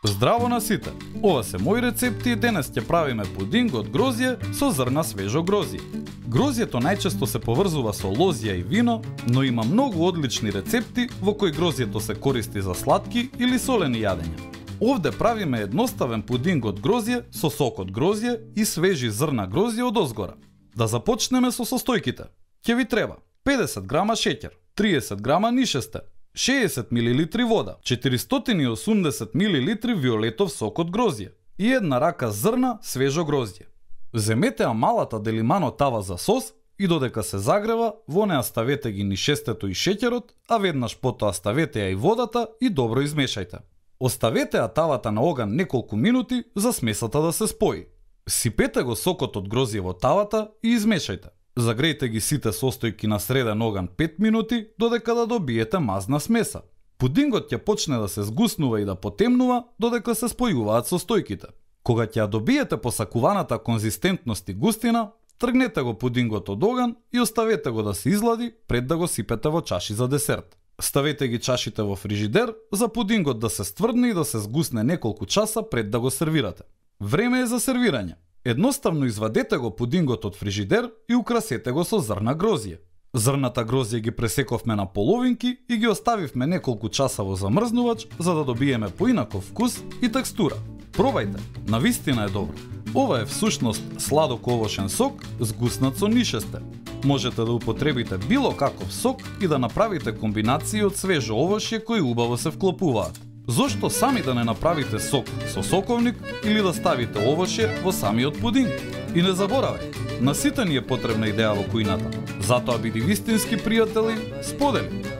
Здраво на сите! Ова се мои рецепти и денес ќе правиме пудинг од грозје со зрна свежо грозје. Грозјето најчесто се поврзува со лозја и вино, но има многу одлични рецепти во кои грозјето се користи за сладки или солени јадења. Овде правиме едноставен пудинг од грозје со сок од грозје и свежи зрна грозје од озгора. Да започнеме со состојките. Ќе ви треба 50 грама шеќер, 30 грама нишесте, 60 мл вода, 480 мл виолетов сок од грозје и една рака зрна свежо грозје. Земете амалата делимано тава за сос и додека се загрева, во неа ставете ги нишестето и шеќерот, а веднаш потоа ставете ја и водата и добро измешајте. Оставете ја тавата на оган неколку минути за смесата да се спои. Сипете го сокот од грозје во тавата и измешајте. Загрејте ги сите состојки на среден оган 5 минути додека да добиете мазна смеса. Пудингот ќе почне да се згуснува и да потемнува додека се спојуваат состојките. Кога ќе ја добиете посакуваната конзистентност и густина, тргнете го пудингот од оган и оставете го да се излади пред да го сипете во чаши за десерт. Ставете ги чашите во фрижидер за пудингот да се стврдне и да се згусне неколку часа пред да го сервирате. Време е за сервирање. Едноставно извадете го пудингот од фрижидер и украсете го со зрна грозје. Зрната грозје ги пресековме на половинки и ги оставивме неколку часа во замрзнувач за да добиеме поинаков вкус и текстура. Пробајте, навистина е добро. Ова е всушност сладок овошен сок згуснат со нишесте. Можете да употребите било каков сок и да направите комбинации од свежо овошје кои убаво се вклопуваат. Зошто сами да не направите сок со соковник или да ставите овошје во самиот пудинг? И не заборавај, на сите ни е потребна идеја во кујната. Затоа биди вистински пријатели, сподели!